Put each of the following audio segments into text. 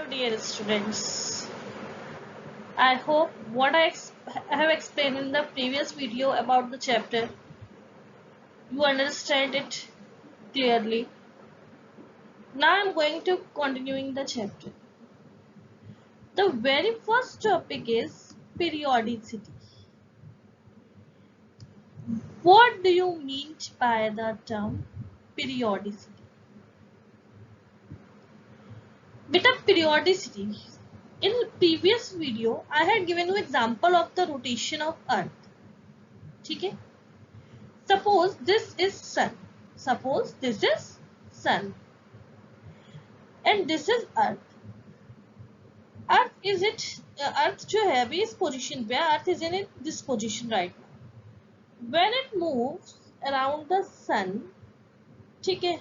dear students. I hope what I have explained in the previous video about the chapter, you understand it clearly. Now I'm going to continuing the chapter. The very first topic is periodicity. What do you mean by the term periodicity? Bit of periodicity. In previous video, I had given you example of the rotation of Earth. Okay? Suppose this is Sun. Suppose this is Sun. And this is Earth. Earth जो है अभी इस position पे, Earth is in this position right now. When it moves around the Sun, ठीक है?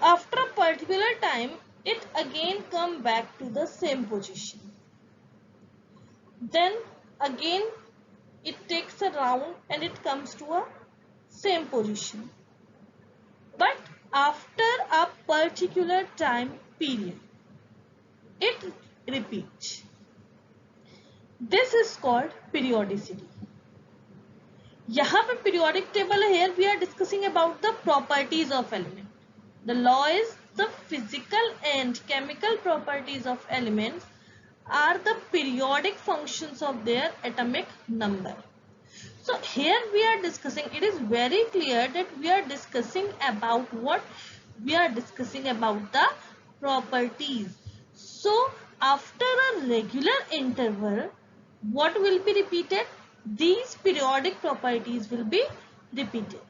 After a particular time, it again come back to the same position. Then again it takes a round and it comes to a same position. But after a particular time period, it repeats. This is called periodicity. यहाँ पे periodic table here we are discussing about the properties of element. The law is the physical and chemical properties of elements are the periodic functions of their atomic number. So here we are discussing, it is very clear that we are discussing about what? We are discussing about the properties. So after a regular interval, what will be repeated? These periodic properties will be repeated.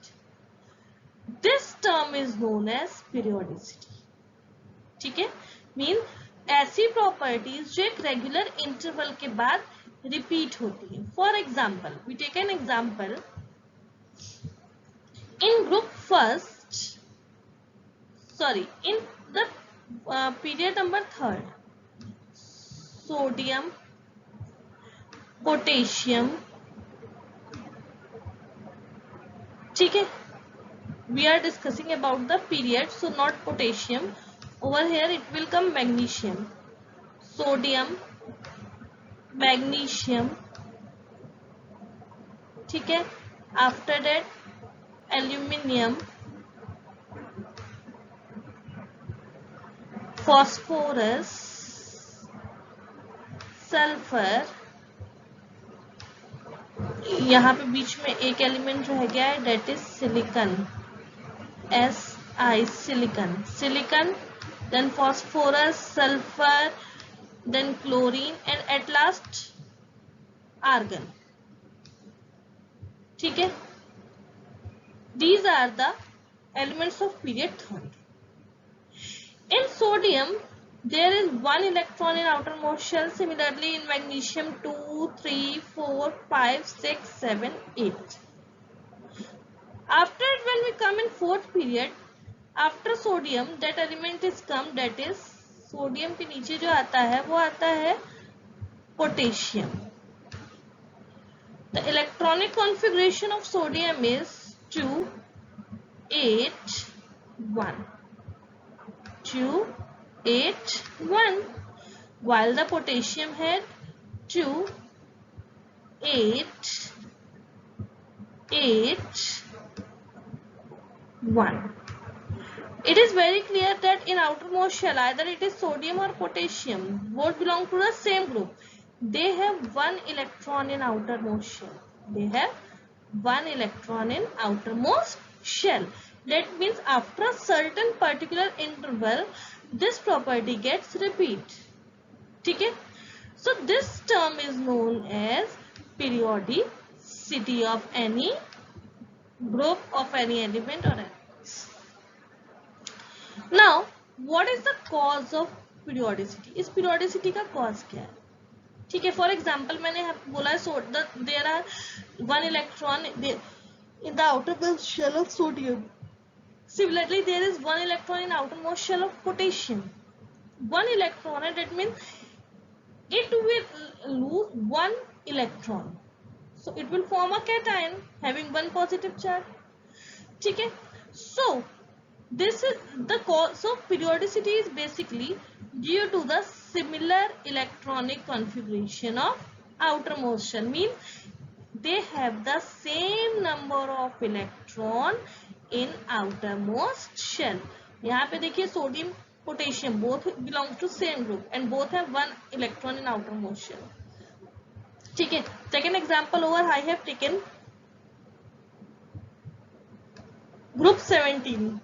This term is known as periodicity. ठीक है? Mean ऐसी properties जो एक regular interval के बाद repeat होती है. For example, we take an example. In the period number 3rd, sodium, potassium, ठीक है? We are discussing about the period, so not potassium. Over here it will come magnesium, sodium, magnesium, ठीक है? After that aluminium, phosphorus, sulfur. यहाँ पे बीच में एक element रह गया है, that is silicon. Silicon, then phosphorus, sulfur, then chlorine, and at last argon. ठीक है? These are the elements of period 3rd. In sodium, there is 1 electron in outermost shell. Similarly, in magnesium, 2, 3, 4, 5, 6, 7, 8. After it, when we come in 4th period, after sodium, that element is come, that is sodium के नीचे जो आता है वो आता है potassium. The electronic configuration of sodium is 2, 8, 1. 2, 8, 1. While the potassium had 2, 8, 8, 1. It is very clear that in outermost shell, either it is sodium or potassium, both belong to the same group. They have 1 electron in outermost shell. They have 1 electron in outermost shell. That means after a certain particular interval, this property gets repeat. ठीक है? So this term is known as periodicity of any group of any element or element. Now, what is the cause of periodicity? इस periodicity का cause क्या है? ठीक है? For example, मैंने बोला there are 1 electron in the outermost shell of sodium. Similarly, there is 1 electron in outermost shell of potassium. 1 electron, and that means it will lose 1 electron. So it will form a cation having 1 positive charge. ठीक है? So This is the cause. So periodicity is basically due to the similar electronic configuration of outermost shell. Means they have the same number of electron in outermost shell. यहाँ पे देखिए sodium potassium both belongs to same group and both have one electron in outermost shell. ठीक है. Second example over I have taken group 17.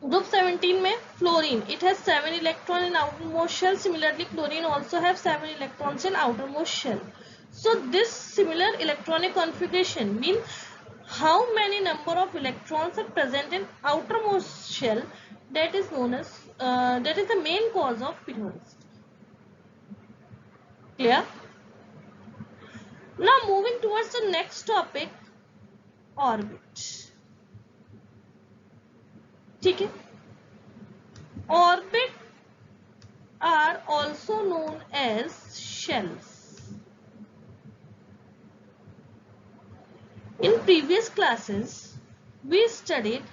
Group 17 में fluorine, it has 7 electrons in outermost shell. Similarly, chlorine also have 7 electrons in outermost shell. So this similar electronic configuration means how many number of electrons are present in outermost shell, that is known as that is the main cause of periodicity. Clear? Now moving towards the next topic, orbit. ठीक है. Orbit are also known as shells. In previous classes, we studied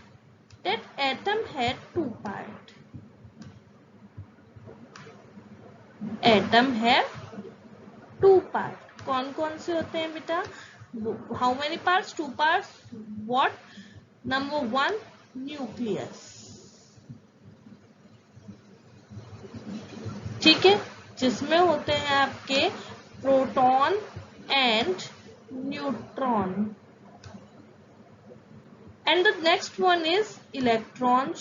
that atom had two parts. Atom have two parts. कौन कौन से होते हैं बेटा? How many parts? Two parts. What? Number one, nucleus. ठीक है, जिसमें होते हैं आपके proton and neutron. And the next one is electron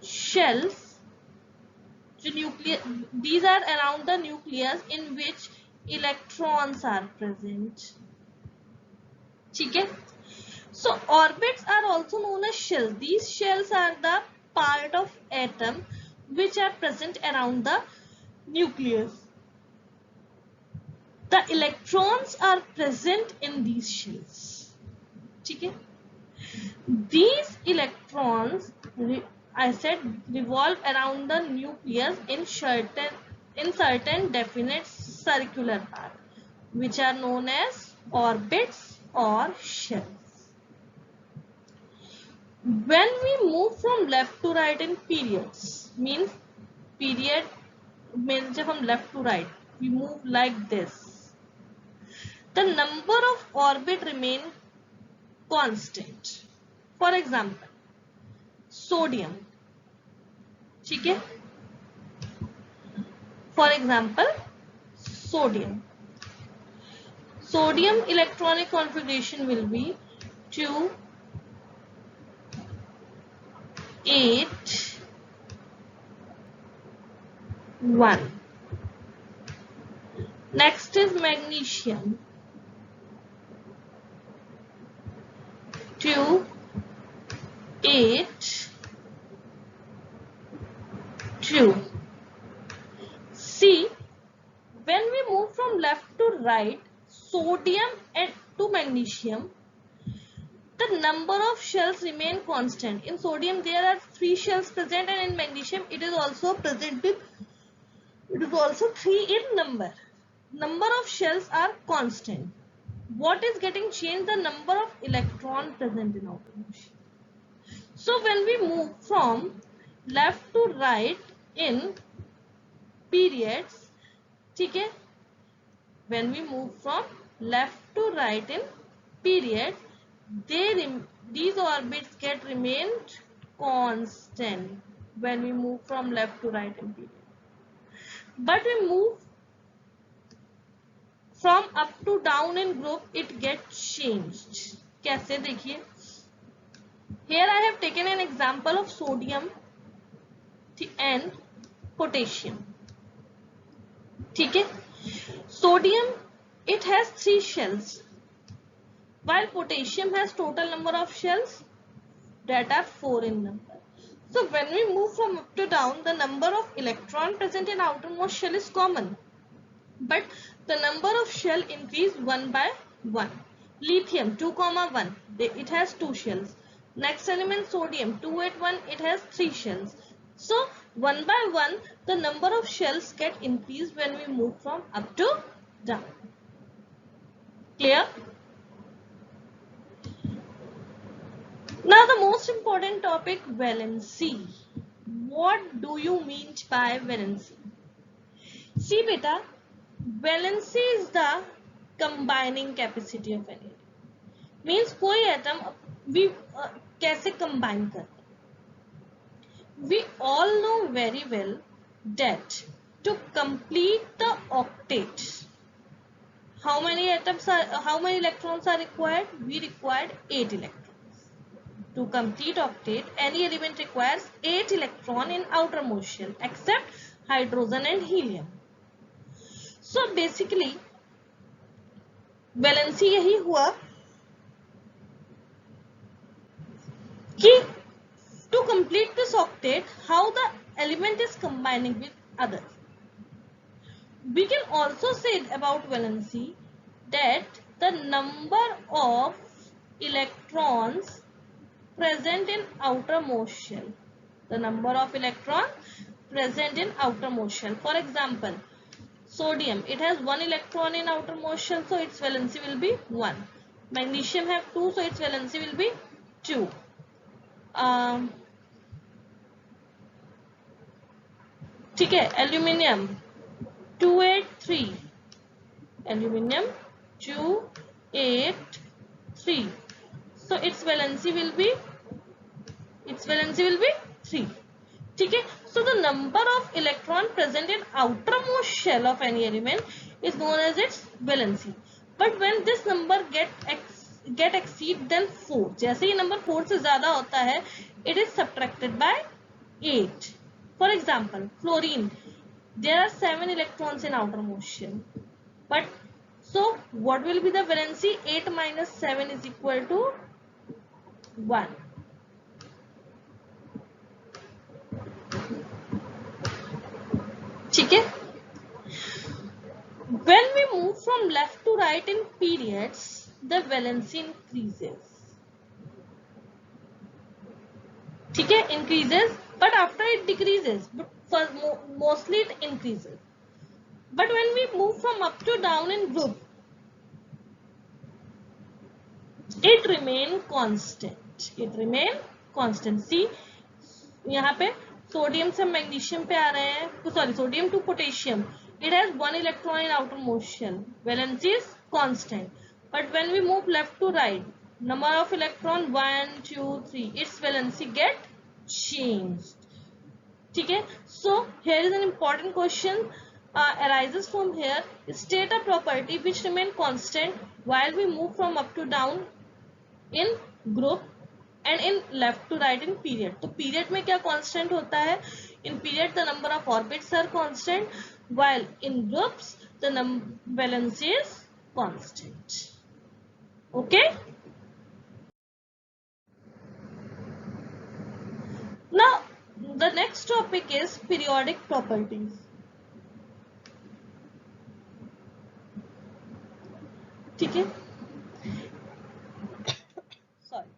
shells. These are around the nucleus in which electrons are present. ठीक है. So orbits are also known as shells. These shells are the part of atom which are present around the nucleus. The electrons are present in these shells. ठीक है. These electrons, I said, revolve around the nucleus in certain definite circular path, which are known as orbits or shells. When we move from left to right in periods, means जब हम left to right, we move like this. The number of orbit remain constant. For example, sodium. ठीक है. For example, sodium. Sodium electronic configuration will be 2, 8, 1. Next is magnesium. 2, 8, 2. See, when we move from left to right, sodium and to magnesium, the number of shells remain constant. In sodium there are 3 shells present, and in magnesium it is also present with, it is also 3 in number. Number of shells are constant. What is getting changed? The number of electron present in outermost shell. So when we move from left to right in periods, ठीक है, when we move from left to right in periods, these orbits get remained constant when we move from left to right in period. But we move from up to down in group, it gets changed. कैसे देखिए? Here I have taken an example of sodium and potassium. ठीक है? Sodium, it has 3 shells, while potassium has total number of shells that are 4 in number. So when we move from up to down, the number of electron present in outermost shell is common, but the number of shell increase 1 by 1. Lithium 2, 1, it has 2 shells. Next element sodium 281, it has 3 shells. So 1 by 1, the number of shells get increased when we move from up to down. Clear? Now the most important topic, valency. What do you mean by valency? See beta, valency is the combining capacity of any means कोई atom we कैसे combine करते हैं. We all know very well that to complete the octet, how many electrons are required? We required 8 electrons. To complete octet, any element requires 8 electron in outermost shell except hydrogen and helium. So basically valency यही हुआ कि to complete this octet, how the element is combining with others. We can also say about valency that the number of electrons present in outermost shell. The number of electrons present in outermost shell. For example, sodium, it has 1 electron in outermost shell, so its valency will be 1. Magnesium have 2, so its valency will be 2. ठीक है, aluminium 283, aluminium 283, so its valency will be 3. ठीक है, so the number of electron present in outermost shell of any element is known as its valency. But when this number get exceed then 4, जैसे ही number 4 से ज्यादा होता है, it is subtracted by 8. For example, fluorine, there are 7 electrons in outermost shell, but so what will be the valency? 8 minus 7 is equal to 1. ठीक है, when we move from left to right in periods, the valency increases. ठीक है, increases, but after it decreases, but mostly it increases. But when we move from up to down in group, it remain constant. See, यहाँ पे sodium से magnesium पे आ रहे हैं, तो sorry, sodium to potassium, it has 1 electron in outermost shell, valency is constant. But when we move left to right, number of electron 1 2 3, its valency get changed. ठीक है, so here is an important question arises from here. State a property which remain constant while we move from up to down in group and in left to right in period. तो period में क्या constant होता है? In period the number of orbits are constant, while in groups the valency is constant. Okay? Now the next topic is periodic properties. ठीक है, sorry.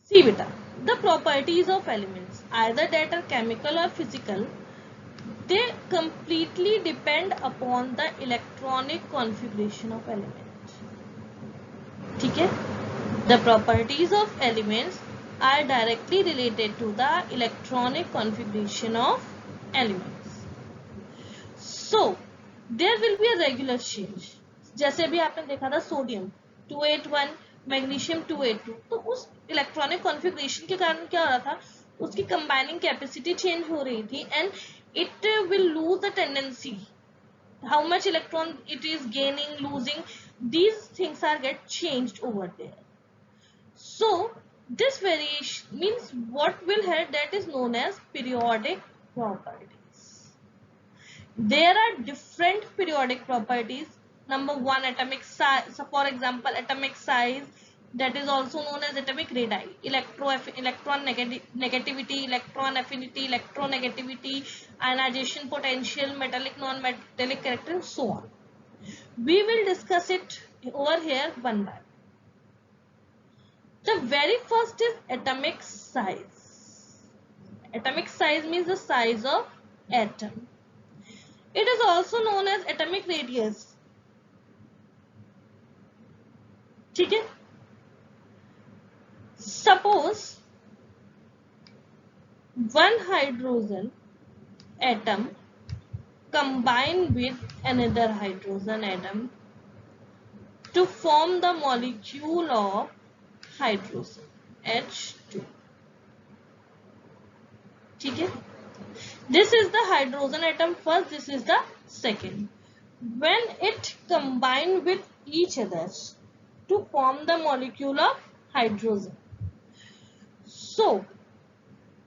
See beta, the properties of elements, either that are chemical or physical, they completely depend upon the electronic configuration of element. ठीक है, the properties of elements are directly related to the electronic configuration of elements. So there will be a regular change. जैसे अभी आपने देखा था sodium 281, magnesium 282, तो उस electronic configuration के कारण क्या हो रहा था, उसकी कंबाइनिंग कैपेसिटी चेंज हो रही थी and it will lose the tendency, how much electron it is gaining, losing, these things are get changed over there. So this variation means what will have, that is known as periodic properties. There are different periodic properties. Number 1, atomic size. So for example, atomic size, that is also known as atomic radii, electron negativity, electron affinity, electronegativity, ionization potential, metallic non-metallic character, and so on. We will discuss it over here one by one. The very first is atomic size. Atomic size means the size of atom. It is also known as atomic radius. ठीक है, Suppose one hydrogen atom combine with another hydrogen atom to form the molecule of hydrogen H2. ठीक है? This is the hydrogen atom first, this is the second. When it combine with each other to form the molecule of hydrogen. So,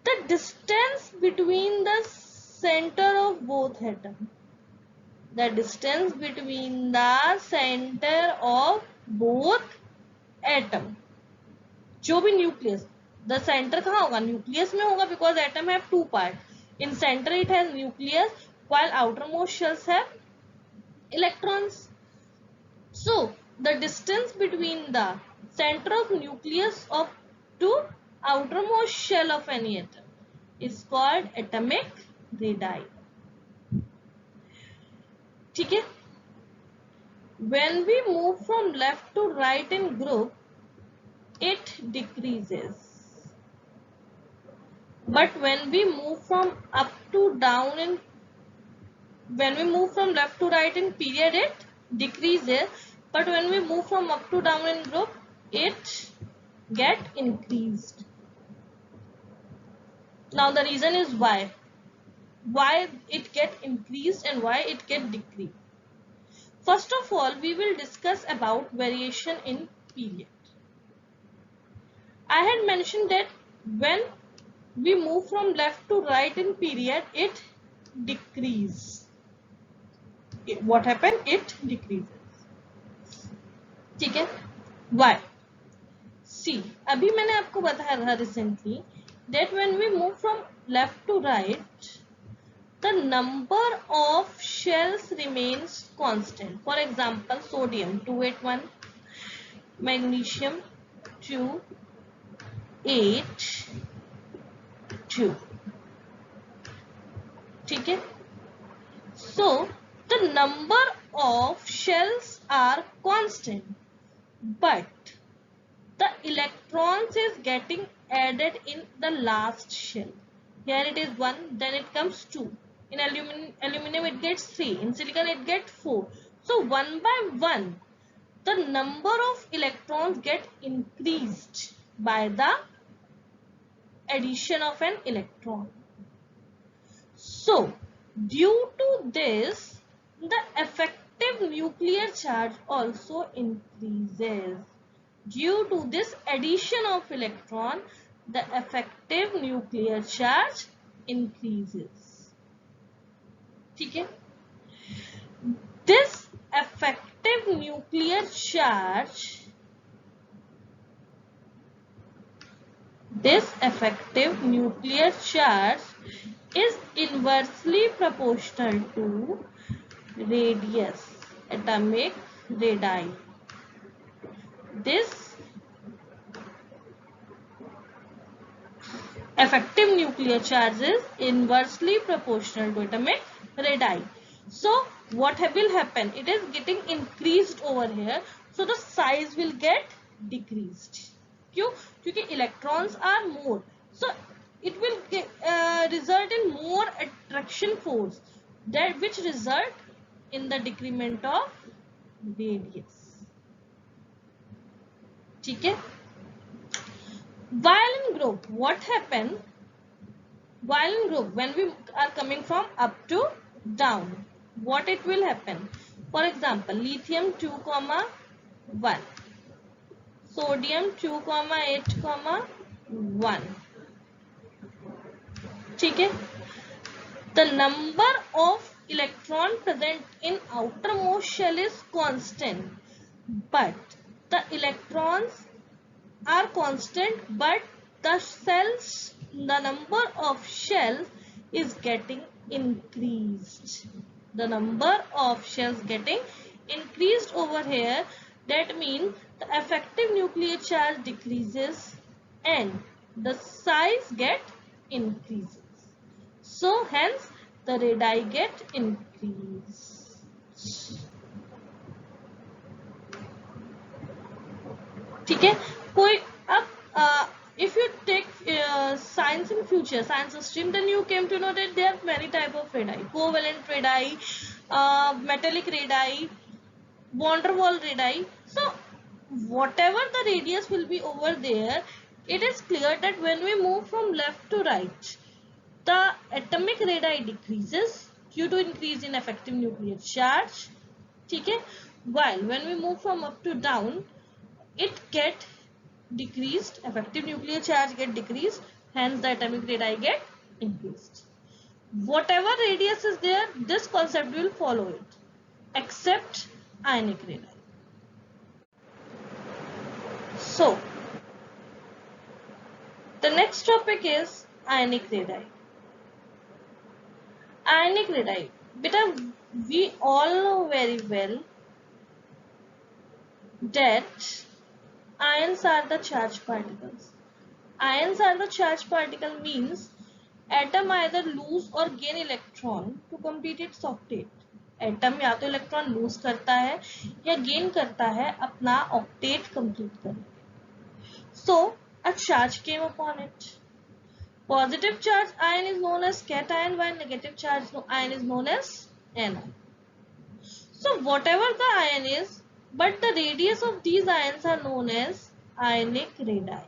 the distance between the center of both atoms, the distance between the center of both atom, जो भी nucleus, the center कहाँ होगा? Nucleus में होगा, because atom have two parts. In center it has nucleus, while outermost shells have electrons. So the distance between the center of nucleus of to outermost shell of any atom is called atomic radii. ठीक है? When we move from left to right in group, it decreases. But when we move from up to down in, when we move from left to right in period, it decreases. But when we move from up to down in group, it get increased. Now the reason is why it get increased and why it get decreased. First of all, we will discuss about variation in period. I had mentioned that when we move from left to right in period, it decreases. What happened? It decreases. ठीक है? Why? See, अभी मैंने आपको बताया था recently that when we move from left to right, the number of shells remains constant. For example, sodium 281, magnesium 282. ठीक है? So the number of shells are constant, but the electrons is getting added in the last shell. Here it is 1, then it comes 2. In aluminum it gets 3. In silicon it gets 4. So one by one, the number of electrons get increased by the addition of an electron. So due to this, the effective nuclear charge also increases. Due to this addition of electron, the effective nuclear charge increases. ठीक है? This effective nuclear charge is inversely proportional to radius, atomic radii. This effective nuclear charge is inversely proportional to atomic radii. So what will happen? It is getting increased over here. So the size will get decreased. क्यों? क्योंकि electrons are more. So it will result in more attraction force, that which result in the decrement of radius. ठीक है? While in group, what happen? While in group, when we are coming from up to down, what it will happen? For example, lithium 2, 1, sodium 2, 8, 1. ठीक है? The number of electron present in outermost shell is constant, but the electrons are constant, but the number of shells is getting increased. The number of shells getting increased over here. That means the effective nuclear charge decreases and the size get increases. So hence the radii get increased. ठीक है? कोई अब if you take science in future, science stream, then you came to know that there are many type of radii: covalent radii, metallic radii, van der Waals radii. So whatever the radius will be over there, it is clear that when we move from left to right, the atomic radii decreases due to increase in effective nuclear charge. Okay? While when we move from up to down, it get decreased, effective nuclear charge get decreased, hence the atomic radii get increased. Whatever radius is there, this concept will follow it, except ionic radii. So the next topic is ionic radii. Ionic radii, beta, we all know very well that ions are the charged particles. Ions are the charged particle means atom either lose or gain electron to complete its octet. Atom या तो electron lose करता है या gain करता है अपना octet complete करने के लिए. So a charge came upon it. Positive charge ion is known as cation, while negative charge ion is known as anion. So whatever the ion is, but the radius of these ions are known as ionic radii.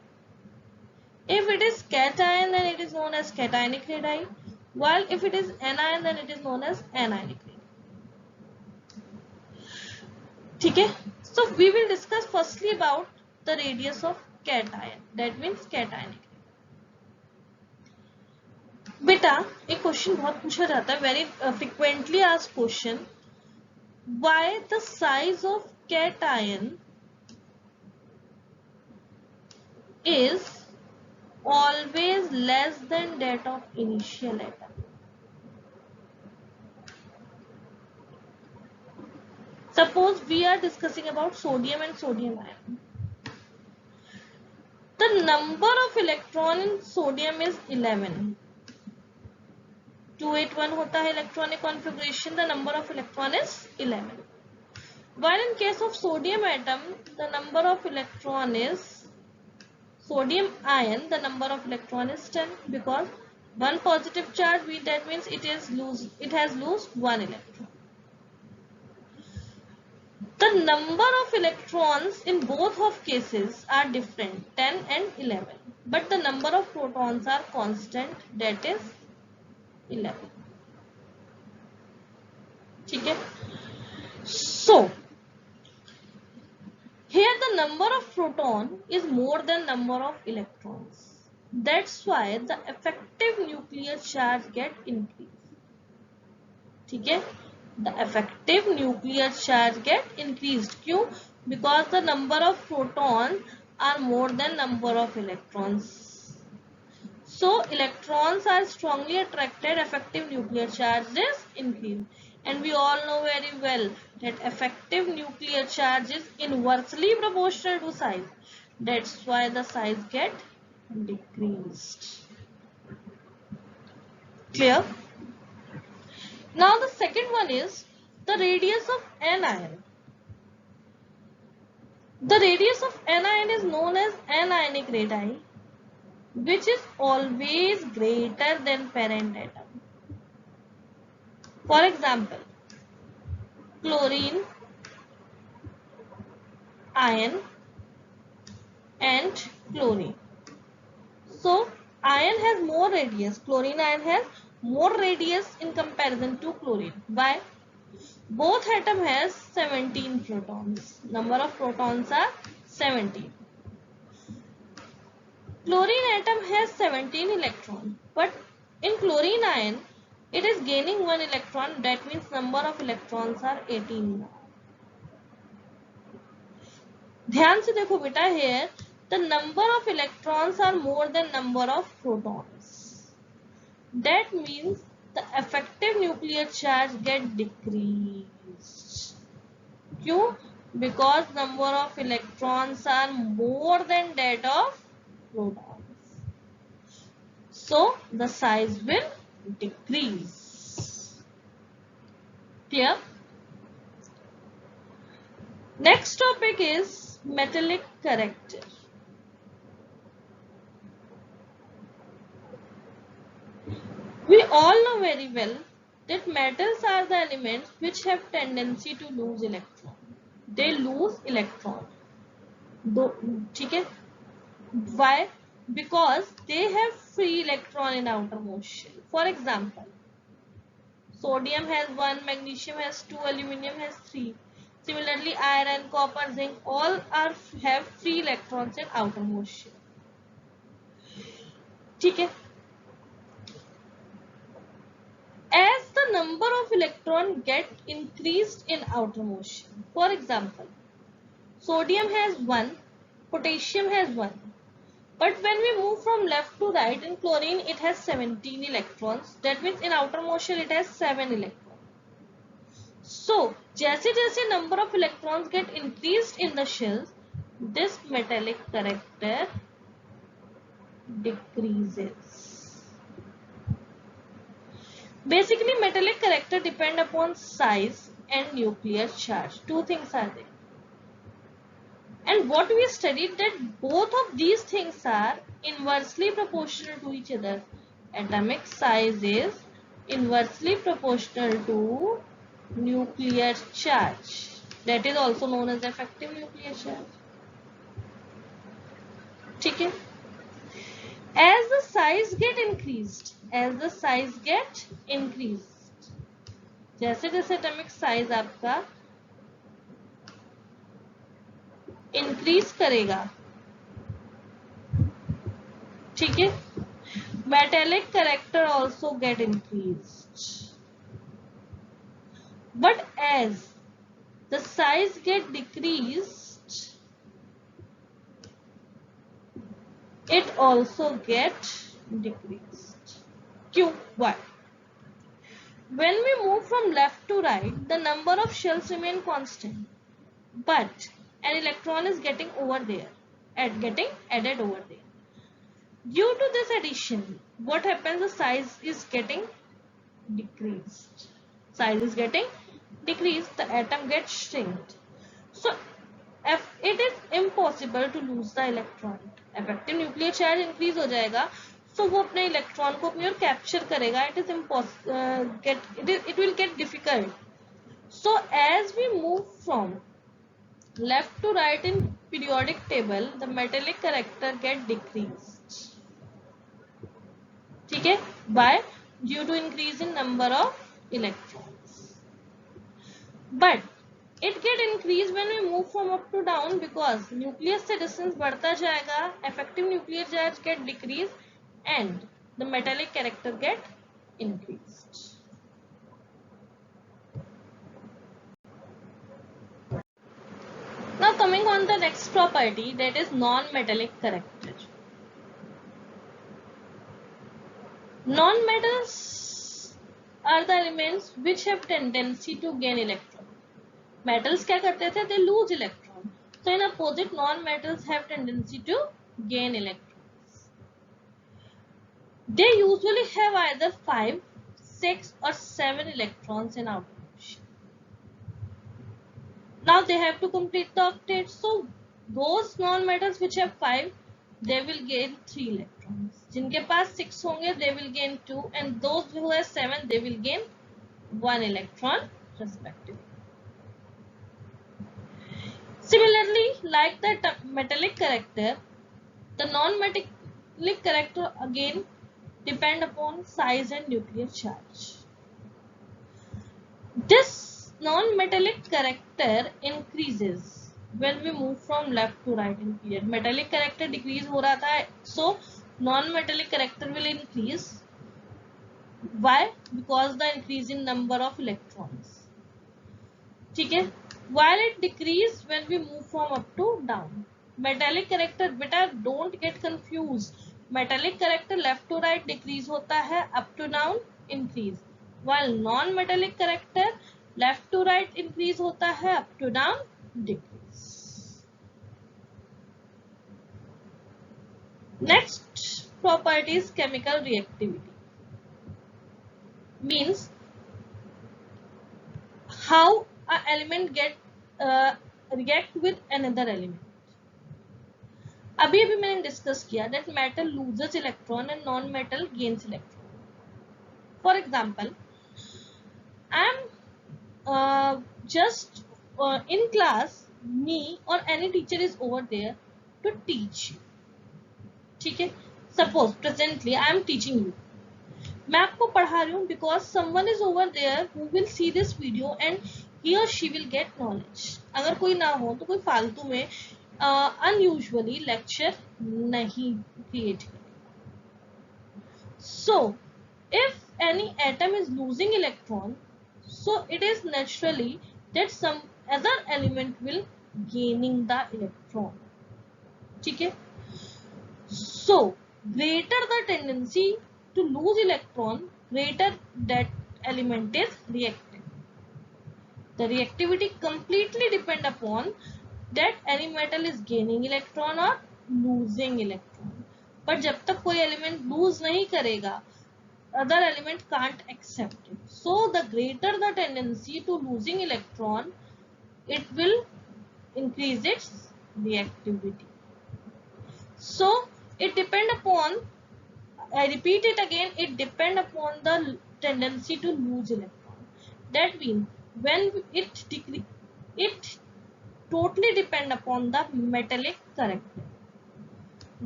If it is cation, then it is known as cationic radii, while if it is anion, then it is known as anionic radii. Okay? So we will discuss firstly about the radius of cation, that means cationic. बेटा एक question बहुत पूछा जाता है, very frequently asked question, why the size of cation is always less than that of initial atom. Suppose we are discussing about sodium and sodium ion. The number of electron in sodium is 11. 281 होता है electronic configuration, the number of electron is 11. While in case of sodium atom, the number of electron is, sodium ion, the number of electron is 10, because one positive charge, that means it has lost one electron. The number of electrons in both of cases are different, 10 and 11, but the number of protons are constant, that is 11. Okay? So here the number of proton is more than number of electrons. That's why the effective nuclear charge get increased. Okay? The effective nuclear charge get increased. क्यों? Because the number of protons are more than number of electrons. So electrons are strongly attracted, effective nuclear charge is increased. And we all know very well that effective nuclear charge is inversely proportional to size. That's why the size get decreased. Clear? Now the second one is the radius of anion. The radius of anion is known as anionic radii, which is always greater than parent atom. For example, chlorine ion and chlorine. So ion has more radius, chlorine ion has more radius in comparison to chlorine. Why? Both atom has 17 protons. Number of protons are 17. Chlorine atom has 17 electrons, but in chlorine ion it is gaining 1 electron, that means number of electrons are 18 now. ध्यान से देखो बेटा, here the number of electrons are more than number of protons. That means the effective nuclear charge get decreased. क्यों? Because number of electrons are more than that of protons. So the size will decrease. Clear? Next topic is metallic character. We all know very well that metals are the elements which have tendency to lose electron. They lose electron. ठीक है? Why? Because they have free electron in outermost shell. For example, sodium has 1, magnesium has 2, aluminum has 3. Similarly, iron, copper, zinc all have free electrons in outermost shell. ठीक है? As the number of electrons get increased in outermost shell. For example, sodium has 1, potassium has 1. But when we move from left to right, in chlorine it has 17 electrons. That means in outermost shell it has 7 electrons. So, जैसे जैसे number of electrons get increased in the shells, this metallic character decreases. Basically, metallic character depend upon size and nuclear charge. Two things are there. And what we studied that both of these things are inversely proportional to each other. Atomic size is inversely proportional to nuclear charge. That is also known as effective nuclear charge. ठीक है? As the size get increased, जैसे जैसे atomic size आपका increase करेगा, ठीक है, metallic character also get increased. But as the size get decreased, it also get decreased. Q. Why? When we move from left to right, the number of shells remain constant, but an electron is getting over there, getting added over there. Due to this addition, what happens? The size is getting decreased. Size is getting decreased. The atom gets shrinked. So, if it is impossible to lose the electron, effective nuclear charge increase हो जाएगा. So वो अपने electron को अपनी ओर capture करेगा. It will get difficult. So as we move from left to right in periodic table, the metallic character get decreased. ठीक है? Why? Due to increase in number of electrons. But it get increased when we move from up to down because nucleus से distance बढ़ता जाएगा, effective nuclear charge get decreased and the metallic character get increased. Now coming on the next property, that is non-metallic character. Non-metals are the elements which have tendency to gain electron. Metals क्या करते थे? They lose electron. So in opposite, non-metals have tendency to gain electrons. They usually have either 5, 6 or 7 electrons in outermost shell. Now they have to complete the octet. So those non-metals which have 5, they will gain 3 electrons. जिनके पास 6 होंगे, they will gain 2, and those who have 7, they will gain 1 electron respectively. Similarly, like the metallic character, the non-metallic character again depend upon size and nuclear charge. This non-metallic character increases when we move from left to right in period. Metallic character decrease हो रहा था, so non-metallic character will increase. Why? Because the increase in number of electrons. ठीक है? While it decrease when we move from up to down. Metallic character, बेटा don't get confused. Metallic character left to right decrease होता है, up to down increase. While non-metallic character left to right increase होता है, up to down decrease. Next property is chemical reactivity. Means how an element react with another element. अभी मैंने discuss किया that metal loses electron and non-metal gains electron. For example, I am just in class, me or any teacher is over there to teach you. ठीक है, suppose presently I am teaching you, मैं आपको पढ़ा रही हूँ because someone is over there who will see this video and he और she will get knowledge. अगर कोई ना हो तो कोई फालतू में अनयूजुअली लेक्चर नहीं क्रिएट करे. सो if any atom is losing electron, so it is naturally that some other element will gaining the electron. ठीक है, so greater the tendency to lose electron, greater that element is reactive. The reactivity completely depend upon that any metal is gaining electron or losing electron. पर जब तक कोई element lose नहीं करेगा, other element can't accept it. So the greater the tendency to losing electron, it will increase its reactivity. So it depend upon, I repeat it again, it depend upon the tendency to lose electron. That means when it decrease, it totally depend upon the metallic character.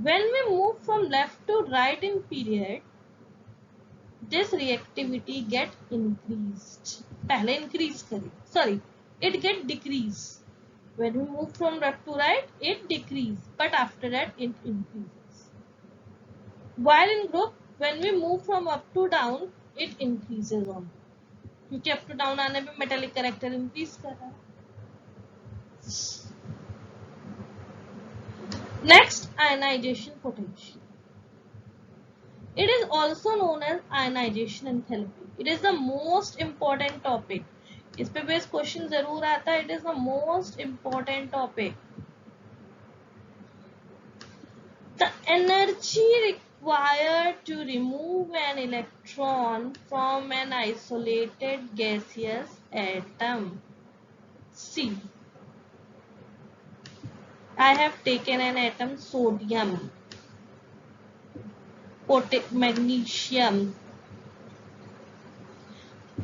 When we move from left to right in period, this reactivity get increased. पहले increase करें, sorry, it get decreased. When we move from left to right, it decrease, but after that it increases. While in group, when we move from up to down, it increases on, क्योंकि up to down आने पे metallic character increase कर रहा है. Next, ionization potential. It is also known as ionization enthalpy. It is the most important topic. इस पे base question जरूर आता है. It is the most important topic. The energy required to remove an electron from an isolated gaseous atom. See, I have taken an atom sodium, magnesium.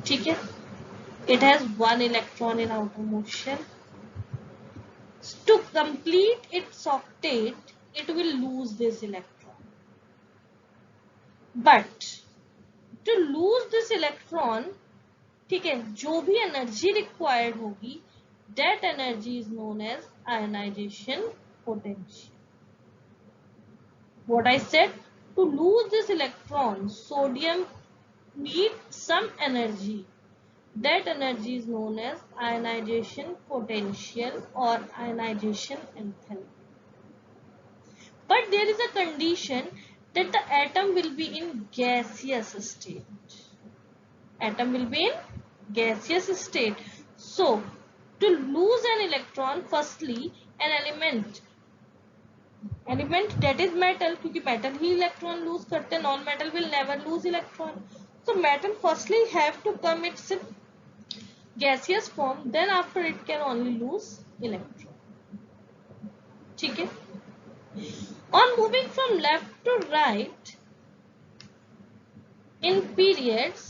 ठीक है, it has one electron in outermost shell. To complete its octet, it will lose this electron. But to lose this electron, ठीक है, जो भी energy required होगी, that energy is known as ionization potential. What I said, to lose this electron, sodium needs some energy. That energy is known as ionization potential or ionization enthalpy. But there is a condition that the atom will be in gaseous state. Atom will be in gaseous state. So, to lose an electron, firstly, an element that is metal, क्योंकि metal ही electron lose करते, non-metal will never lose electron. So, metal firstly have to come its gaseous form, then after it can only lose electron. ठीक है. On moving from left to right in periods,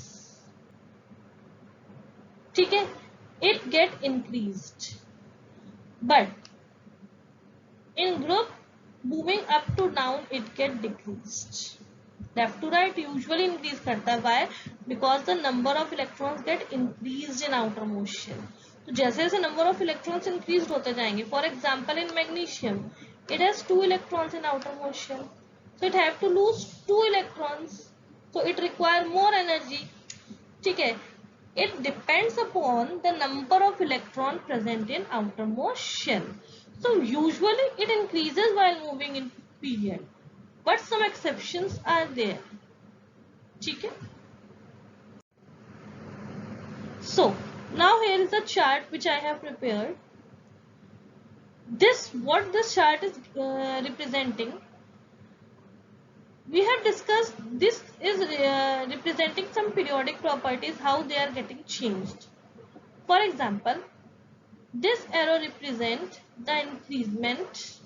ठीक है, it get increased. But in group, moving up to down, it get decreased. Left to right usually increase करता है. Why? Because the number of electrons get increased in outermost shell. तो जैसे जैसे number of electrons increased होते जाएंगे. For example, in magnesium, it has 2 electrons in outermost shell. So it have to lose 2 electrons. So it require more energy. ठीक है. It depends upon the number of electrons present in outermost shell. So usually it increases while moving in period, but some exceptions are there. ठीक है. So now here is a chart which I have prepared. What this chart is representing, we have discussed. This is representing some periodic properties, how they are getting changed. For example, this arrow represents the increment,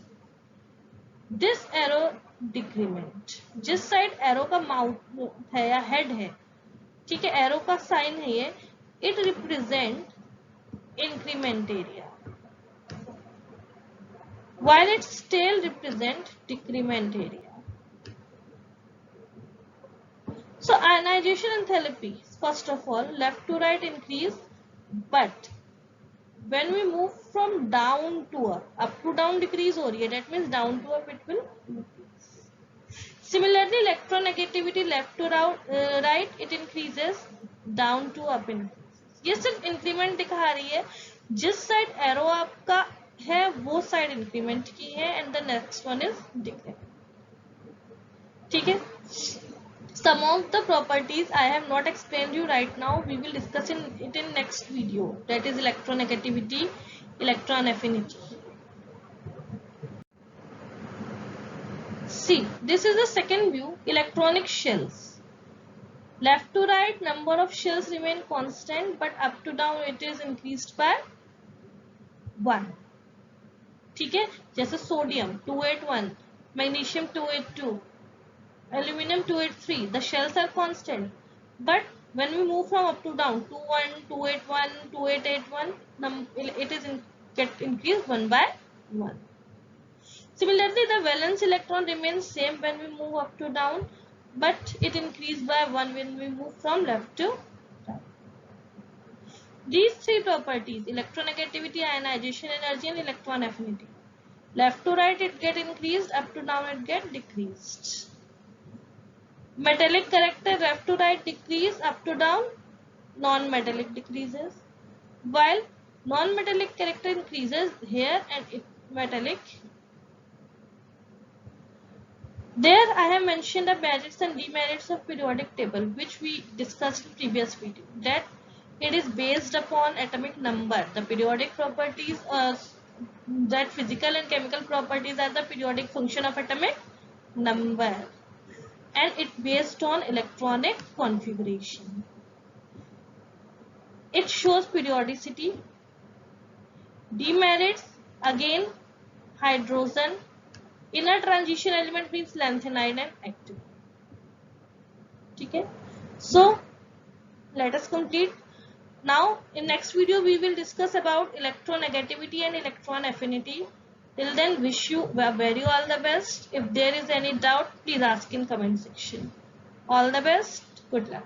this arrow decrement. जिस side arrow का mouth है या head है, ठीक है, arrow का sign है ये, it represent increment area, while its tail represent decrement area. So ionization enthalpy, first of all, left to right increase, but when we move from down to up to down decrease हो रही है, that means down to up it will increase. Similarly, electronegativity left to right it increases, down to up increases. ये सिर्फ increment दिखा रही है, जिस side arrow आपका है वो साइड इंक्रीमेंट की है, and the next one is decrement. ठीक है, some of the properties I have not explained you right now, we will discuss it in next video, that is electronegativity, electron affinity. See, this is the second view, electronic shells. Left to right number of shells remain constant, but up to down it is increased by 1. ठीक है, जैसे sodium 281, magnesium 282, aluminum 283, the shells are constant, but when we move from up to down 21, 281, 2881, it is get increased 1 by 1. Similarly, the valence electron remains same when we move up to down, but it increased by 1 when we move from left to right. These three properties, electronegativity, ionization energy, and electron affinity, left to right it get increased, up to down it get decreased. Metallic character, left to right decrease, up to down, non-metallic decreases, while non-metallic character increases here and metallic. There I have mentioned the merits and demerits of periodic table, which we discussed in previous video, that it is based upon atomic number. The periodic properties, that physical and chemical properties are the periodic function of atomic number, and it based on electronic configuration. It shows periodicity. Demerits, again hydrogen, inner transition element means lanthanide and active. Okay, so let us complete. Now in next video we will discuss about electronegativity and electron affinity. Till then, wish you very all the best. If there is any doubt, please ask in comment section. All the best. Good luck.